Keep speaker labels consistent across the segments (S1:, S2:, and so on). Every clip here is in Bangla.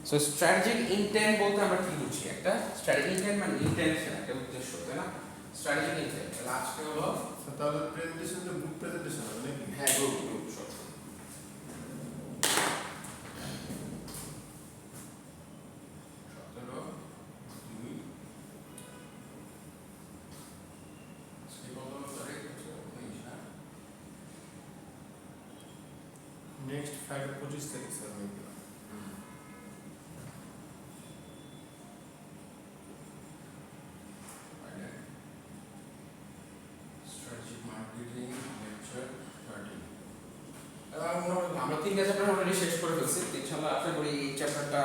S1: সো স্ট্র্যাটেজিক ইন্টেন্ট বলতে আমরা কি বুঝি? একটা স্ট্র্যাটেজিক ইন্টেন্ট মানে ইন্টেনশন, একটা উদ্দেশ্য, তাই না? স্ট্র্যাটেজিক ইন্টেন্ট তাহলে আজকে হলো
S2: তাহলে প্রেজেন্টেশন তো গ্রুপ প্রেজেন্টেশন হবে নাকি?
S1: হ্যাঁ গ্রুপ সব
S2: নেক্সট ফ্রাইডে 25 তারিখ স্যার হয়ে গেল।
S1: আমরা 3টা চ্যাপ্টার অলরেডি শেষ করে ফেলছি। ইনশাআল্লাহ আশা করি এই চ্যাপ্টারটা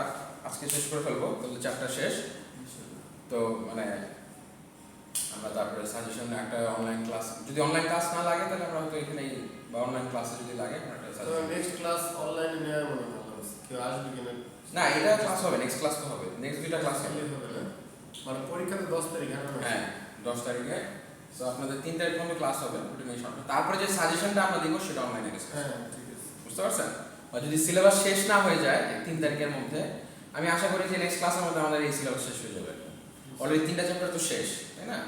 S1: আজকে শেষ করে ফেলবো, তাহলে চ্যাপ্টার শেষ। তো মানে আমরা তারপরে সাজেশনে একটা অনলাইন ক্লাস, যদি অনলাইন ক্লাস না লাগে তাহলে আমরা হয়তো এখানে, বা অনলাইন ক্লাসে যদি লাগে আমরা একটা
S2: তো
S1: সাজেশন।
S2: নেক্সট ক্লাস অনলাইনে নেওয়ার মনে হয় কেউ আসবে কিনা?
S1: না এটা ক্লাস হবে, নেক্সট ক্লাস তো হবে, নেক্সট দুইটা ক্লাস হবে।
S2: হবে না, মানে পরীক্ষা তো 10 তারিখ
S1: হ্যাঁ 10 তারিখে। তো আপনাদের 3 তারিখ পর্যন্ত ক্লাস হবে, তারপরে যে সাজেশনটা আমরা দিব সেটা অনলাইনে গেছে।
S2: হ্যাঁ ঠিক আছে,
S1: বুঝতে পারছেন? আর যদি সিলেবাস শেষ না হয়ে যায় 3 তারিখের মধ্যে, আমি আশা করি যে নেক্সট ক্লাসের মধ্যে আমাদের এই সিলেবাস শেষ হয়ে যাবে। অলরেডি 3টা চ্যাপ্টার তো শেষ, তাই না?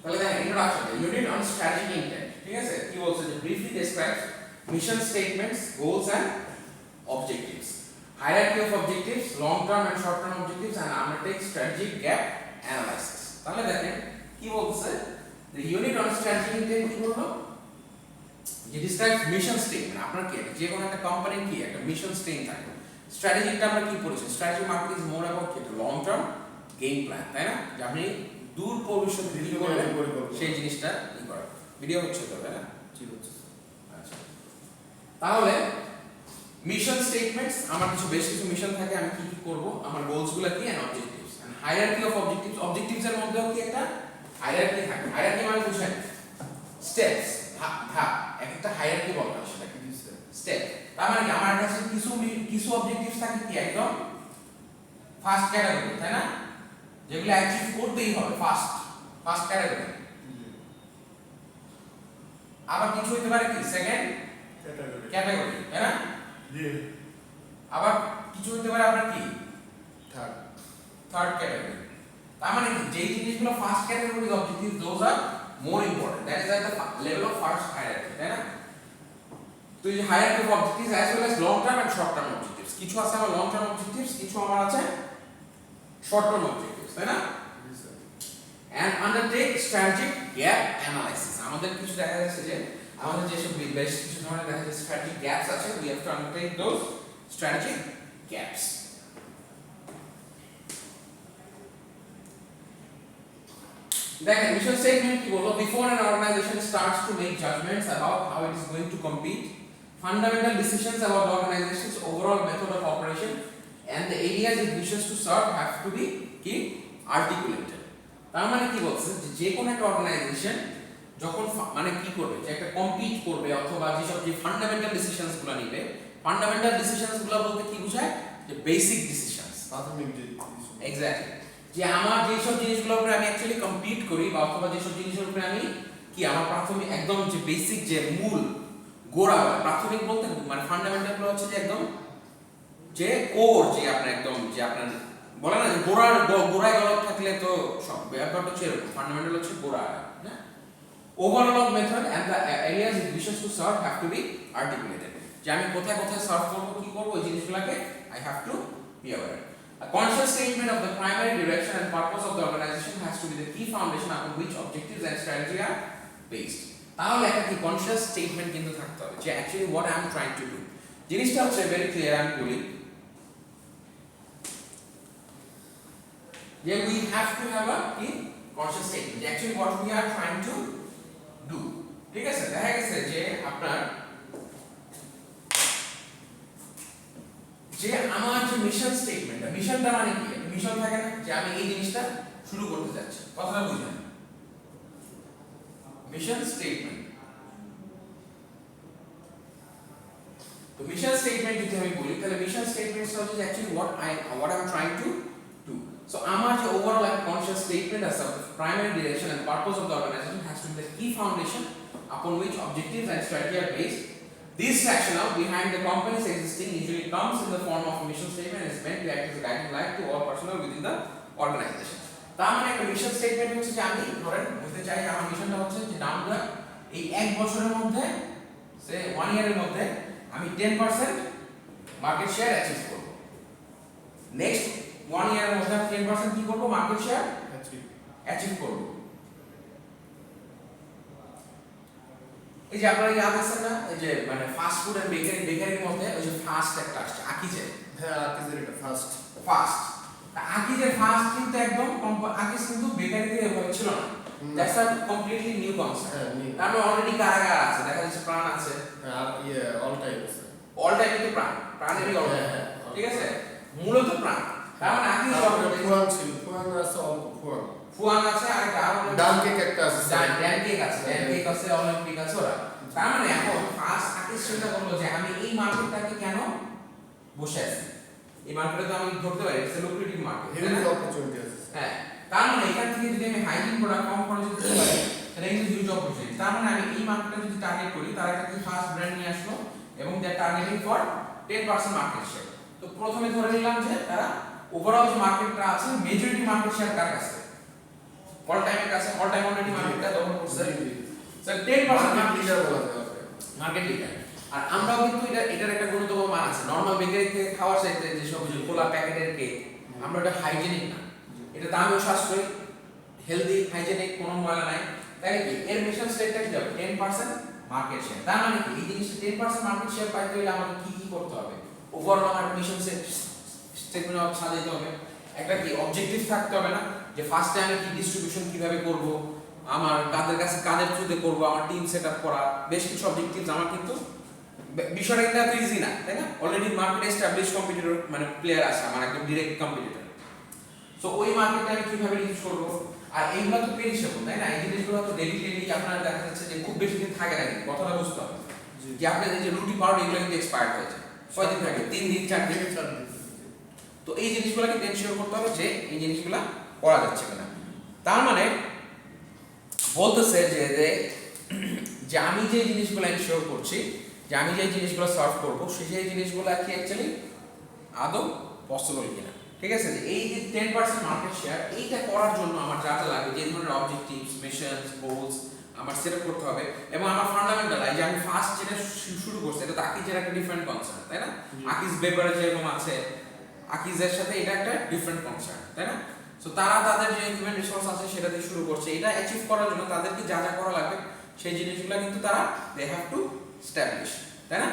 S1: তাহলে দেখেন introduction, unit on strategic intent, ঠিক আছে? কি বলছে যে briefly describes mission statements, goals and objectives, hierarchy of objectives, long term and short term objectives, and undertake strategic gap analysis. তাহলে দেখেন কি বলছে, the unit on strategic intent কি বললো, যে describes mission statement। আপনার কি যে কোনো একটা কোম্পানির কি একটা মিশন স্টেটমেন্ট থাকে। স্ট্র্যাটেজিকটা আমরা কি পড়েছি? Strategy market is more about কি লং টার্ম গেম প্ল্যান, তাই না? যে আপনি দূর ভবিষ্যতে কি করবেন সেই জিনিসটা ই করা। ভিডিও হচ্ছে তো, তাই না?
S2: ঠিক আছে।
S1: আচ্ছা, তাহলে মিশন স্টেটমেন্টস, আমার বেশ কিছু মিশন থাকে, আমি কি কি করব, আমার গোলসগুলো কি and objectives, and hierarchy of objectives. Objectives এর মধ্যেও কি একটা হায়ারার্কি থাকে। হায়ারার্কি মানে বুঝেন স্টেপস, ধাপ। একটা হায়ারার্কি বলা হয় সেটাকে স্টেপ। তার মানে কি আমার কাছে কিছু অবজেক্টিভস থাকে কি একদম ফার্স্ট ক্যাটাগরি, তাই না? যেগুলো অ্যাচিভ করতেই হবে ফার্স্ট ক্যাটাগরি। আবার কিছু হতে পারে কি সেকেন্ড ক্যাটাগরি, তাই না? আবার কিছু হতে পারে আপনার কি থার্ড ক্যাটাগরি। তার মানে কি যেই জিনিসগুলো first category objective, those are more important, that is at the level of first hierarchy, তাই না? তো এই hierarchy of objectives as well as long term and short term objectives. কিছু আছে আমার লং টার্ম অবজেক্টিভস, কিছু আমার আছে শর্ট টার্ম অবজেক্টিভস, তাই না? and undertake strategic gap analysis. আমাদের কিছু দেখা যাচ্ছে যে আমাদের যেসব বেশ কিছু ধরনের দেখা যাচ্ছে strategic gaps আছে, we have to undertake those strategic gaps. দেখেন মিশন স্টেটমেন্ট কি বলবো, before an organization starts to make judgments about how it is going to compete, fundamental decisions about the organization's overall method of operation and the areas it wishes to serve have to be কি articulated. তার মানে কি বলছে যে কোনো একটা অর্গানাইজেশন যখন মানে কি করবে, যে একটা কম্পিট করবে অথবা যেসব যে ফান্ডামেন্টাল ডিসিশনস গুলো নিবে, ফান্ডামেন্টাল ডিসিশনস গুলো বলতে কি বোঝায়, যে বেসিক ডিসিশনস,
S2: প্রাথমিক যে
S1: এক্স্যাক্টলি, যে আমার যেসব জিনিসগুলোর উপরে আমি অ্যাকচুয়ালি কম্পিট করি বা অথবা যেসব জিনিসের উপরে আমি কি আমার প্রাথমিক একদম যে বেসিক যে মূল গোড়া, প্রাথমিক বলতে মানে ফান্ডামেন্টাল গুলো হচ্ছে যে একদম যে কোর, যে আপনার একদম যে আপনার বলে না যে গোড়ায় গলদ থাকলে তো সব ব্যাপারটা হচ্ছে এরকম, ফান্ডামেন্টাল হচ্ছে গোড়া, হ্যাঁ? Overall of method and the areas it wishes to serve have to be articulated, যে আমি কোথায় কোথায় সার্ভ করব, কি করব, এই জিনিসগুলোকে I have to be aware. A conscious statement of the primary direction and purpose of the organization has to be the key foundation upon which objectives and strategy are based. তাহলে একটা কি কনসিয়াস স্টেটমেন্ট কিন্তু থাকতে হবে যে actually what I am trying to do. জিনিসটা হচ্ছে ভেরি ক্লিয়ার, আমি বলি যে we have to have a conscious statement যে actually what we are trying to do, ঠিক আছে? দেখা গেছে যে আপনার যে আমার যে মিশন স্টেটমেন্টটা, মিশনটা মানে কি, মিশন থাকে না যে আমি এই জিনিসটা শুরু করতে যাচ্ছি, কথাটা বুঝেন, মিশন স্টেটমেন্ট। তো মিশন স্টেটমেন্ট যদি আমি বলি তাহলে মিশন স্টেটমেন্টটা হচ্ছে actually what I am trying to do. So আমার যে overall like conscious statement as the primary direction and purpose of the organization has to be the key foundation upon which objectives and strategy are based, This rationale behind the company's existing usually comes in the form of a mission statement and is meant to act as a guiding light to all personnel within the organization. তার মানে একটা মিশন স্টেটমেন্ট হচ্ছে যে আমি ধরেন বলতে চাই আমার মিশনটা হচ্ছে যে আমরা এই এক বছরের মধ্যে সে 1 ইয়ারের মধ্যে আমি 10% মার্কেট শেয়ার অ্যাচিভ করব। নেক্সট 1 ইয়ারের মধ্যে আমি 10% কি করব মার্কেট শেয়ার অ্যাচিভ করব। এই যে আপনারা ইয়াদ আছেন না এই যে মানে ফাস্ট ফুড এন্ড বেকারির মধ্যে ওই যে ফাস্ট একটা আসছে আকিজে।
S2: হ্যাঁ আকিজের এটা ফার্স্ট
S1: আকিজের ফাস্ট কিন্তু একদম আকিজ কিন্তু বেকারিতে এভাবে ছিল না। That's a completely new concept. তার মানে অলরেডি কারাগার আছে, দেখা যাচ্ছে প্রাণ আছে,
S2: হ্যাঁ অল টাইম আছে,
S1: অল টাইম কিন্তু প্রাণেরই অল টাইম, ঠিক আছে, মূলত প্রাণ। তার মানে আকিজ
S2: ফুয়ান ছিল, ফুয়ান আছে, অল্প
S1: ফুয়ান আছে, আর
S2: ডান কেক একটা আছে,
S1: ডান কেক আছে, অলিম্পিক আছে ওরা। তার মানে এখন ফার্স্ট আকিজ চিন্তা করলো যে আমি এই মার্কেটটাকে কেন বসে আছি, এই মার্কেটে তো আমি ধরতে পারি it's a lucrative market,
S2: huge opportunity আছে।
S1: হ্যাঁ, তার মানে এখান থেকে যদি আমি হাইজিন প্রোডাক্ট কম খরচে দিতে পারি তাহলে কিন্তু হিউজ অপরচুনিটি। তার মানে আমি এই মার্কেটটা যদি টার্গেট করি, তারা একটা ফার্স্ট ব্র্যান্ড নিয়ে আসলো এবং they are targeting for 10% market share. তো প্রথমে ধরে নিলাম যে তারা ওভারঅল যে মার্কেটটা আছে মেজরিটি মার্কেট শেয়ার কার কাছে, অল টাইমের কাছে, অল টাইম অলরেডি মার্কেটটা দখল করছে, স্যার 10% মার্কেট লিডার। আর আমরাও কিন্তু এটার একটা গুরুত্বপূর্ণ মান আছে। নরমাল বেকারি থেকে খাওয়ার চাইতে যে সব খোলা প্যাকেটের কেক, আমরা এটা হাইজেনিক না, এটা দামিও সাশ্রয়ী, হেলদি, হাইজেনিক, কোনো ময়লা নাই, তাই কি এর মিশন স্টেটটা কি হবে 10% মার্কেট শেয়ার। তার মানে কি এই জিনিসটা 10% মার্কেট শেয়ার পাইতে হলে আমাদের কি কি করতে হবে, ওভারঅল আমার মিশন স্টেটমেন্ট সাজাইতে হবে, একটা কি অবজেক্টিভ থাকতে হবে না, যে ফার্স্টে আমি কি ডিস্ট্রিবিউশন কিভাবে করব, আমার কাদের কাছে কাদের থ্রুতে করব, আমার টিম সেটআপ করা, বেশ কিছু অবজেক্টিভস আমার কিন্তু বিষয়টা কিন্তু এত ইজি না, তাই না? অলরেডি মার্কেটে এস্টাবলিশ কম্পিটিটর মানে প্লেয়ার আছে আমার একদম ডাইরেক্ট কম্পিটিটর। সো ওই মার্কেটে আমি কিভাবে রিচ করব, আর এইগুলো তো পেরিশেবল, তাই না? এই জিনিসগুলো তো ডেইলি আপনার দেখা যাচ্ছে যে খুব বেশি দিন থাকে না, কিন্তু কথাটা বুঝতে হবে যে আপনার এই যে রুটি পাউডার এগুলো কিন্তু এক্সপায়ার্ড হয়ে যায়, কয়দিন থাকে, 3 দিন 4 দিন। তো এই জিনিসগুলোকে এনশিওর করতে হবে যে এই জিনিসগুলো করা যাচ্ছে কিনা। তার মানে বলতেছে যে আমি যে জিনিসগুলো এনশিওর করছি, যে আমি যে জিনিসগুলো সার্ভ করব, সেই জিনিসগুলো কি অ্যাকচুয়ালি আদৌ পসিবল কিনা, ঠিক আছে? যে এই যে 10% মার্কেট শেয়ার, এইটা করার জন্য আমার যা যা লাগবে, যে ধরনের অবজেক্টিভস, মিশনস, গোলস আমার সেট আপ করতে হবে, এবং আমার ফান্ডামেন্টাল এই যে আমি ফার্স্ট যেটা শুরু করছি এটা তো আকিজের একটা ডিফারেন্ট কনসার্ন, তাই না? আকিজ বেভারেজ যেরকম আছে, আকিজের সাথে এটা একটা ডিফারেন্ট কনসার্ন, তাই না? সো তারা তাদের যে হিউম্যান রিসোর্স আছে সেটা দিয়ে শুরু করছে। এটা অ্যাচিভ করার জন্য তাদেরকে যা যা করা লাগবে সেই জিনিসগুলো কিন্তু তারা দে হ্যাভ টু এস্টাবলিশ, তাই না?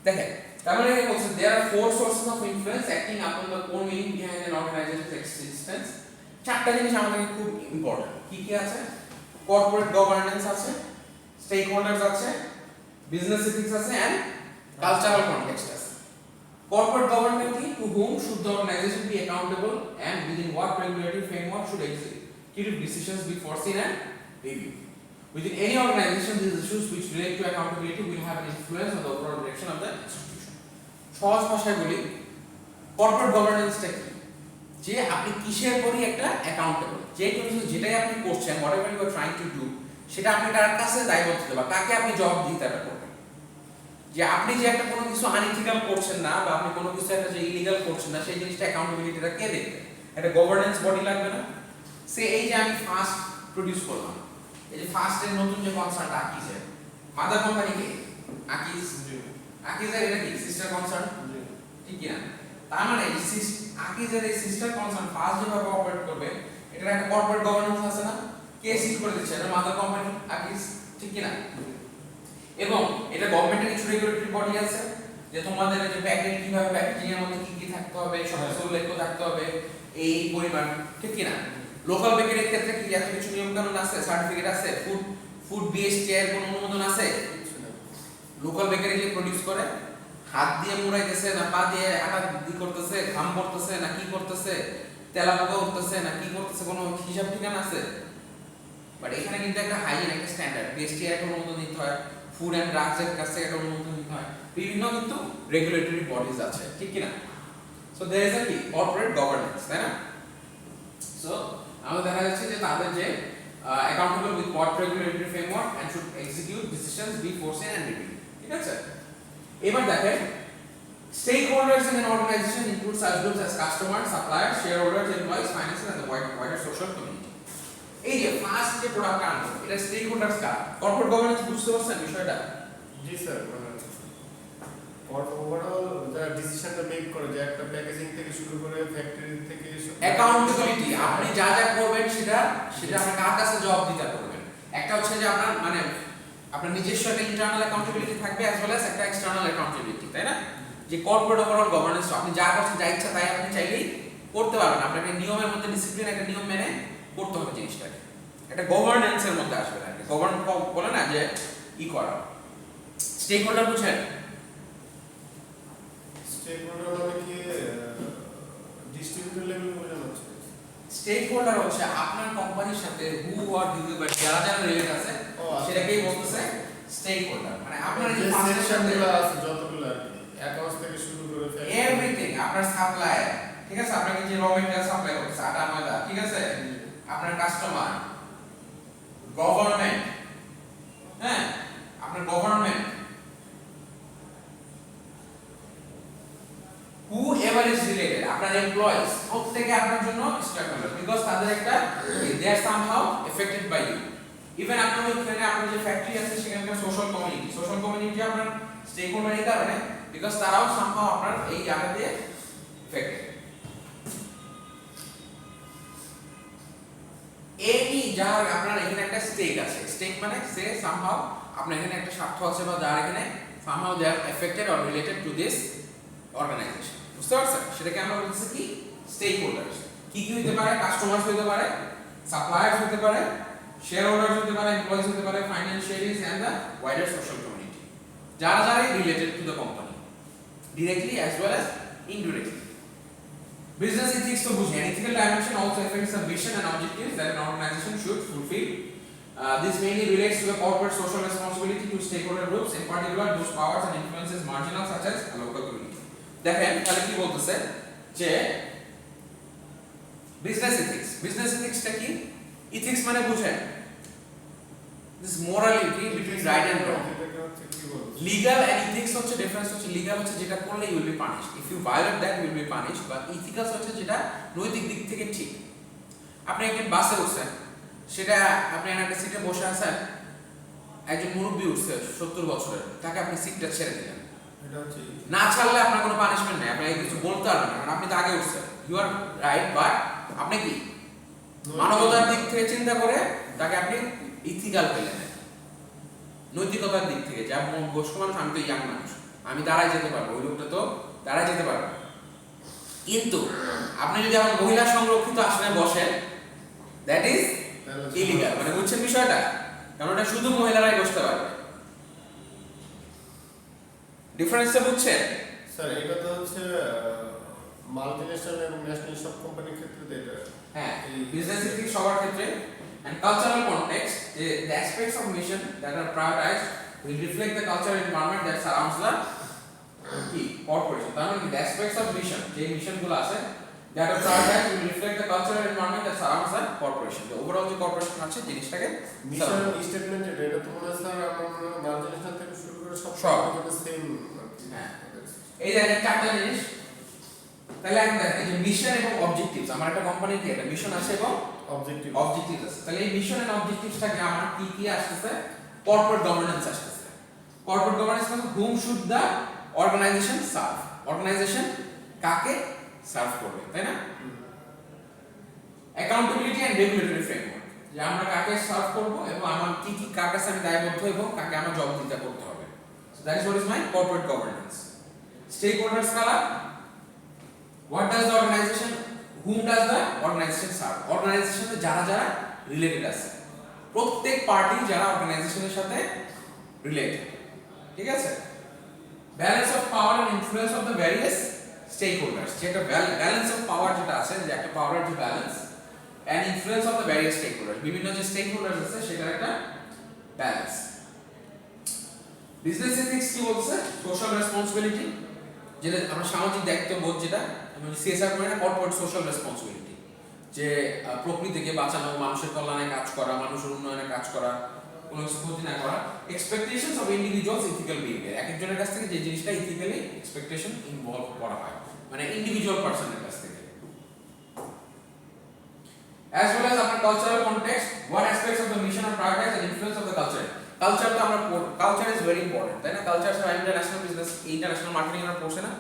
S1: দেখেন, তার মানে বলছে there are 4 sources of influence acting upon the core meaning behind an organization's existence। চারটা জিনিস আমাদের খুব ইম্পর্টেন্ট। কি কি আছে? কর্পোরেট গভর্নেন্স আছে, স্টেক হোল্ডার্স আছে, বিজনেস এথিক্স আছে, এন্ড কালচারাল কনটেক্সট আছে। কর্পোরেট গভর্নেন্স কি? To whom should the organization be accountable and within what regulatory framework should executive decisions be foreseen and reviewed? Within any organization, these issues which relate to accountability will have an influence on the overall direction of the institution. সহজ ভাষায় বলি, কর্পোরেট গভর্নেন্সটা কি? যে আপনি কিসের উপরই একটা অ্যাকাউন্টেবল, যে কিছু যেটাই আপনি করছেন, whatever you are trying to do, সেটা আপনি তার কাছে দায়বদ্ধ বা কাকে আপনি জবাবদিহিতা করবেন। যে আপনি যে একটা কোনো কিছু আনইথিক্যাল করছেন না, বা আপনি কোনো কিছু একটা যে ইলিগাল করছেন না, সেই জিনিসটা অ্যাকাউন্টেবিলিটিটা কে দেখবে? একটা গভর্নেন্স বডি লাগবে না? সে এই যে আমি ফার্স্ট প্রডিউস করলাম, এই যে ফার্স্টের নতুন যে কনসার্ন আকিজের, মাদার কোম্পানি কে? আকিজের এটা কি সিস্টার কনসার্ন, ঠিক কি না? তার মানে আকিজের এই সিস্টার কনসার্ন ফার্স্ট যেভাবে অপারেট করবে, এটার একটা কর্পোরেট গভর্নেন্স আছে না? কে সিট করে দিচ্ছে? এটা মাদার কোম্পানি আকিজ, ঠিক কি না? এবং এটা গভর্নমেন্টের কিছু রেগুলেটরি বডি আছে, যে তোমাদের যে প্যাকেট কিভাবে প্যাকেজিং এর মধ্যে কি কি থাকতে হবে, সবকিছু উল্লেখ থাকতে হবে, এই পরিমাণ, ঠিক কি না? লোকাল বেকারির ক্ষেত্রে কি এত কিছু নিয়ম কানুন আছে, সার্টিফিকেট আছে, ফুড বিএসটি এর কোনো অনুমোদন আছে? লোকাল বেকারি যে প্রোডিউস করে, হাত দিয়ে মুড়াইতেছে না পা দিয়ে আটা দি করতেছে, ঘাম পড়তেছে না কি করতেছে, তেলা পোকা উঠতেছে না কি করতেছে, কোনো হিসাব ঠিকানা আছে? বাট এখানে কিন্তু একটা হাইজিন, একটা স্ট্যান্ডার্ড, বিএসটি এর অনুমোদন নিতে হয়, ফুড এন্ড ড্রাগস এর কাছে একটা অনুমোদন নিতে হয়, বিভিন্ন কিন্তু রেগুলেটরি বডিজ আছে, ঠিক কি না? সো देयर इज अ কি কর্পোরেট গভর্নেন্স, তাই না? সো আমাদের দেখা যাচ্ছে যে তাদের যে accountable with code regulatory framework and should execute decisions be foreseen and review. ঠিক আছে, এবার দেখেন stakeholders in an organization include such groups as customers, suppliers, shareholders, employees, finances and the wider social community. এই যে ফার্স্ট যে প্রোডাক্ট আনবো এটা স্টেকহোল্ডার্স কার? কর্পোরেট গভর্নেন্স বুঝতে পারছেন বিষয়টা?
S2: জি স্যার, মানে ওভারঅল যারা ডিসিশনটা মেক করে, যে একটা প্যাকেজিং থেকে শুরু করে ফ্যাক্টরি থেকে
S1: অ্যাকাউন্টেবিলিটি, আপনি যা যা করবেন সেটা আপনি কার কাছে জবাবদিহিতা করবেন। একটা হচ্ছে যে আপনার মানে আপনার নিজস্ব একটা ইন্টারনাল অ্যাকাউন্টেবিলিটি থাকবে অ্যাজ ওয়েল অ্যাজ একটা এক্সটার্নাল অ্যাকাউন্টেবিলিটি, তাই না? যে কর্পোরেট ওভারঅল গভর্নেন্স আপনি যা করছেন যা ইচ্ছা তাই আপনি চাইলেই করতে পারবেন, আপনাকে নিয়মের মধ্যে ডিসিপ্লিন একটা নিয়ম মেনে করতে হবে জিনিসটাকে, এটা গভর্নেন্সের মধ্যে আসবে না। গভর্ন বলে না যে ই করা। স্টেক হোল্ডার বুঝেন?
S2: স্টেক হোল্ডার মানে কি ডিস্ট্রিবিউটর লেভেল বোঝানো হচ্ছে?
S1: স্টেক হোল্ডার হচ্ছে আপনার কোম্পানির সাথে হু আর ডিউ বাট যারা যারা রিলেটেড আছে সেটাকেই বলতেছে স্টেক হোল্ডার। মানে আপনার যে
S2: সেকশনগুলো আছে যতগুলো আর কি, অ্যাকাউন্টস থেকে শুরু করে
S1: এভরিথিং, আপনার সাপ্লায়ার, ঠিক আছে, আপনাকে যে র মেটেরিয়াল সাপ্লাই করতেছে আটা ময়দা, ঠিক আছে, আপনার কাস্টমার, গভর্নমেন্ট, হ্যাঁ আপনার government, who ever is related, আপনার এমপ্লয়িজ, প্রত্যেকে আপনার জন্য স্টেক হোল্ডার বিকজ তাদের একটা they are somehow affected by you. Even আপনার ওইখানে আপনার যে ফ্যাক্টরি আছে সেখানকার সোশ্যাল কমিউনিটি আপনার স্টেক হোল্ডারই কারণে বিকজ তারাও সামহাউ আপনার এই জায়গা দিয়ে এফেক্টেড। এনি যার আপনার এখানে একটা স্টেক আছে, স্টেক মানে সে সামহাউ আপনার এখানে একটা স্বার্থ আছে বা যার এখানে somehow they are affected or related to this organization, বুঝতে পারছেন? সেটাকে আমরা বলতেছি কি স্টেক হোল্ডার্স। কি কি হতে পারে? কাস্টমার্স হতে পারে, সাপ্লায়ার্স হতে পারে, শেয়ার হোল্ডার্স হতে পারে, এমপ্লয়িজ হতে পারে, financiers and the wider social community, যারা যারা related to the company directly as well as indirectly. Business ethics to বুঝি, an ethical dimension also affects the vision and objectives that an organization should fulfill. This mainly relates to the corporate social responsibility to stakeholder groups, in particular those powers and influences marginal such as a local community. দেখেন তাহলে কি বলতেছে যে বিজনেস এথিক্সটা কি? ইথিক্স মানে বুঝেন this morality between right and wrong. Legal and ethics হচ্ছে ডিফারেন্স হচ্ছে লিগ্যাল হচ্ছে যেটা করলে you will be punished, if you violate that you will be punished, but ethical হচ্ছে যেটা নৈতিক দিক থেকে ঠিক। আপনি একদিন বাসে উঠছেন, সেটা আপনি একটা সিটে বসে আছেন, একজন মুরব্বী উঠছে 70 বছরের, তাকে আপনি সিটটা ছেড়ে দিলেন, না ছাড়লে আপনার কোনো পানিশমেন্ট নেই, আপনাকে কিছু বলতে পারবেন না কারণ আপনি তো আগে উঠছেন, ইউ আর রাইট, বাট আপনি কি মানবতার দিক থেকে চিন্তা করে তাকে আপনি ইথিক্যাল পেলেন, নৈতিকতার দিক থেকে। যা বয়স্ক মানুষ, আমি তো ইয়াং মানুষ, আমি দাঁড়ায় যেতে পারবো, ওই লোকটা তো দাঁড়ায় যেতে পারবো। কিন্তু আপনি যদি আমার মহিলা সংরক্ষিত আসনে বসেন, দ্যাট ইজ ইলিগাল। মানে বুঝছেন বিষয়টা? কারণ এটা শুধু মহিলারাই বসতে পারবে। ডিফারেন্সটা বুঝছেন?
S2: স্যার এটা তো হচ্ছে মাল্টিন্যাশনাল এবং ন্যাশনাল সব কোম্পানির ক্ষেত্রে এটা।
S1: হ্যাঁ, বিজনেস এথিক্স সবার ক্ষেত্রে। And cultural context, the aspects of mission that are prioritized will reflect the cultural environment that surrounds the corporation. তার মানে the aspects of mission, যে মিশন গুলো আছে that are prioritized will reflect the cultural environment that surrounds the corporation. The overall যে কর্পোরেশন আছে জিনিসটাকে
S2: মিশন স্টেটমেন্ট এটা তো মনে হয় স্যার আমরা মাল্টিন্যাশনাল থেকে শুরু করে সব সেম।
S1: হ্যাঁ, এই যে চারটা জিনিস। তাহলে এখন দেখেন যে মিশন এবং অবজেক্টিভস, আমার একটা কোম্পানির কি একটা মিশন আছে এবং অবজেক্টিভস আছে। তাহলে এই মিশন এন্ড অবজেক্টিভসটাকে আমার কি কি আসতেছে? কর্পোরেট গভর্নেন্স আসতেছে। কর্পোরেট গভর্নেন্স মানে whom should the organization serve, organization কাকে সার্ভ করবে, তাই না? অ্যাকাউন্টেবিলিটি এন্ড রেগুলেটরি ফ্রেমওয়ার্ক, যে আমরা কাকে সার্ভ করব এবং আমার কি কি কার কাছে আমি দায়বদ্ধ এবং কাকে আমার জবাবদিহিতা করতে হবে। So that is what is my corporate governance. Stakeholders কারা? What does the organization, whom does the organization serve? অর্গানাইজেশনে যারা যারা রিলেটেড আছে, প্রত্যেক পার্টি যারা অর্গানাইজেশনের সাথে রিলেটেড, ঠিক আছে? Balance of power and influence of the various stakeholders, যেটা ব্যালেন্স অফ পাওয়ার যেটা আছে, যে একটা পাওয়ারের যে balance and influence of the various stakeholders, বিভিন্ন যে স্টেকহোল্ডার্স আছে সেটার একটা ব্যালেন্স। বিজনেস এথিক্স কি বলছে? সোশ্যাল রেসপন্সিবিলিটি, যেটা আমরা সামাজিক দায়িত্ববোধ, যেটা আমি সিএসআর করি না, কর্পোরেট সোশ্যাল রেসপন্সিবিলিটি, যে প্রকৃতিকে বাঁচানো, মানুষের কল্যাণে কাজ করা, মানুষের উন্নয়নে কাজ করা, কোনো কিছু ক্ষতি না করা। Expectations of individuals ethical behaviour, এক একজনের কাছ থেকে যে জিনিসটা ইথিক্যালি এক্সপেকটেশন ইনভলভ করা হয়, মানে ইন্ডিভিজুয়াল পারসনের কাছ থেকে। As well as our cultural context, what aspects of the mission are prioritized and influence of the culture. Culture তো আমরা culture is very important, তাই না? Culture ছাড়া international business, international marketing আমরা পড়ছে না,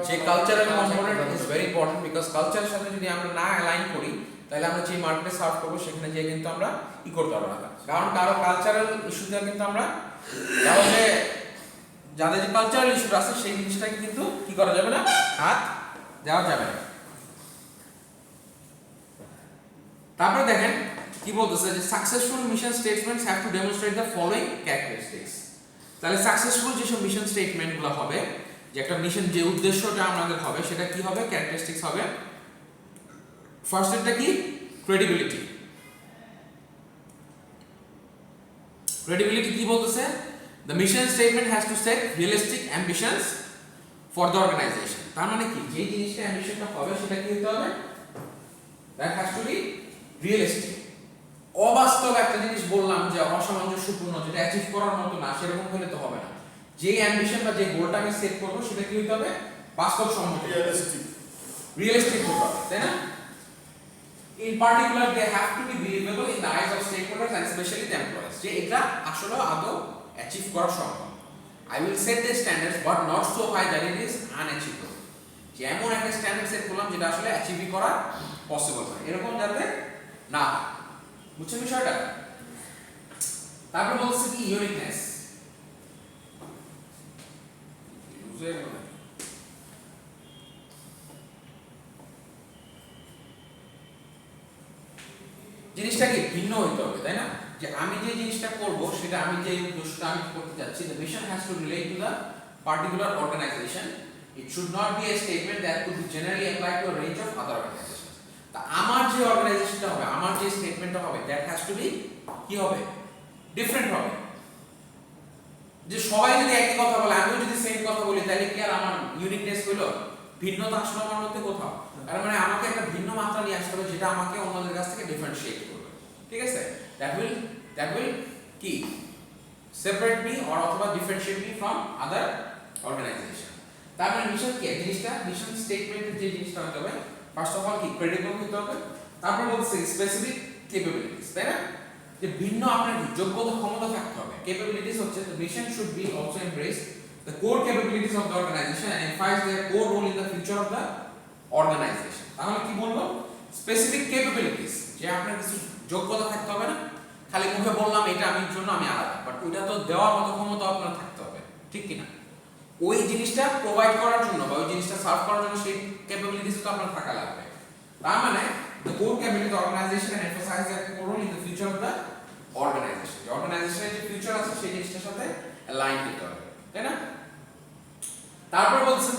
S1: যে cultural component is very important, because কালচারের সাথে যদি আমরা না অ্যালাইন করি তাহলে আমরা যে মার্কেটে সার্ভ করবো সেখানে গিয়ে কিন্তু আমরা ই করতে পারবো না। কারণ কারো কালচারাল ইস্যুটা কিন্তু আমরা তাহলে যাদের যে কালচারাল ইস্যু আছে সেই জিনিসটাকে কিন্তু কি করা যাবে না, হাত দেওয়া যাবে না। তারপরে দেখেন কি বলতেছে, যে successful mission statements have to demonstrate the following characteristics. তাহলে সাকসেসফুল যেসব মিশন স্টেটমেন্টগুলো হবে, যে একটা মিশন যে উদ্দেশ্যটা আমাদের হবে সেটা কি হবে, ক্যারেক্টারিস্টিক্স হবে। ফার্স্ট এটা কি, ক্রেডিবিলিটি। ক্রেডিবিলিটি কি বলতেছে, the mission statement has to set realistic ambitions for the organization. তার মানে কি, যে জিনিসটা অ্যাম্বিশনটা হবে সেটা কি হতে হবে, that has to B realistic. অবাস্তব একটা জিনিস বললাম যে অসামঞ্জস্যপূর্ণ, যেটা অ্যাচিভ করার মতো না, সেরকম হলে তো হবে না। যে অ্যাম্বিশন বা যে গোলটা আমি সেট করব সেটা কি হতে হবে, বাস্তবসম্মত, রিয়েলিস্টিক হতে হবে, তাই না? In particular, they have to be believable in the eyes of stakeholders and especially the employees. যে এটা আসলে আদৌ অ্যাচিভ করা সম্ভব। I will set the standards but not so high that it is unachievable. যে এমন একটা স্ট্যান্ডার্ড সেট করলাম যেটা আসলে অ্যাচিভ করা পসিবল হয়, এরকম যাতে না হয়। বুঝছেন বিষয়টা? তারপর বলছে কি, ইউনিকনেস। জিনিসটা কি ভিন্ন হইতে হবে, তাই না? যে আমি যে জিনিসটা করব সেটা আমি যে উদ্দেশ্যটা আমি করতে যাচ্ছি, the mission has to relate to the particular organization. It should not be a statement that could be generally applied to a range of other organizations. তা আমার যে অর্গানাইজেশনটা হবে, আমার যে স্টেটমেন্টটা হবে, that has to be কি হবে, ডিফারেন্ট হবে। যে সবাই যদি একই কথা বলে, আমিও যদি সেম কথা বলি, তাহলে কি আর আমার ইউনিকনেস হলো? ভিন্নতা আসলে আমার মধ্যে কোথাও, তার মানে আমাকে একটা ভিন্ন মাত্রা নিয়ে আসতে হবে যেটা আমাকে অন্যদের কাছ থেকে ডিফারেন্সিয়েট করবে। ঠিক আছে, দ্যাট উইল কি সেপারেট মি অর অথবা differentiate me from other organization. তার মানে মিশন কি, জিনিসটা মিশন স্টেটমেন্টের যে জিনিসটা হতে হবে, ফার্স্ট অফ অল কি ক্রেডিবল হতে হবে। তারপর বলছে স্পেসিফিক ক্যাপাবিলিটিস, তাই না? যে ভিন্ন আপনার যোগ্যতা ক্ষমতা থাকতে হবে। ক্যাপাবিলিটিস হচ্ছে the mission should be also embrace the core capabilities of the organization and emphasize their core role in the future of the organization. তাহলে কি বলবো, স্পেসিফিক ক্যাপাবিলিটিস, যে আপনার কিছু যোগ্যতা থাকতে হবে না, খালি মুখে বললাম এটা আমি জন্য আমি আলাদা, বাট ওইটা তো দেওয়ার মতো ক্ষমতা আপনার থাকতে হবে, ঠিক কি না? ওই জিনিসটা প্রোভাইড করার জন্য বা ওই জিনিসটা সার্ভ করার জন্য সেই ক্যাপাবিলিটিস তো আপনার থাকা লাগবে। তার মানে the core capability of the organization and emphasize their core role in the future of the organization. যে অর্গানাইজেশনের যে ফিউচার আছে সেই জিনিসটার সাথে অ্যালাইন হতে হবে, তাই না? তারপর বলছেন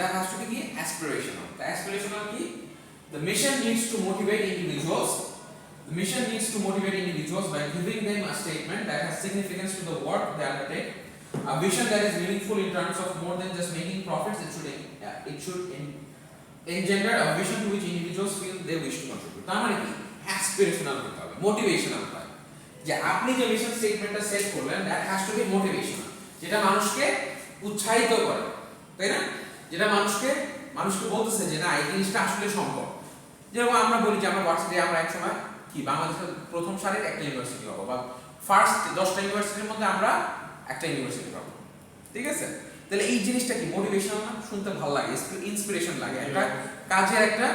S1: that has to be aspirational. The aspirational কি, the mission needs to motivate individuals. The mission needs to motivate individuals by giving them a statement that has significance to the work they undertake. A vision that is meaningful in terms of more than just making profits. It should engender a vision to which individuals feel they wish to contribute. তার মানে কি, অ্যাসপিরেশনাল হতে হবে, মোটিভেশনাল হয়। যে আপনি যে মিশন স্টেটমেন্টটা সেট করলেন, that has to be motivational, যেটা মানুষকে উৎসাহিত করে, তাই না? যেটা মানুষকে বলতেছে যে না এই জিনিসটা আসলে সম্ভব। যেরকম আমরা বলি যে আমরা ভার্সিটি আমরা একসময় কি বাংলাদেশের প্রথম সারির একটা ইউনিভার্সিটি হবো, বা ফার্স্ট 10টা ইউনিভার্সিটির মধ্যে আমরা একটা ইউনিভার্সিটি পাবো, ঠিক আছে? তাহলে এই জিনিসটা কি মোটিভেশনাল না? শুনতে ভালো লাগে, ইন্সপিরেশন লাগে, একটা কাজের একটা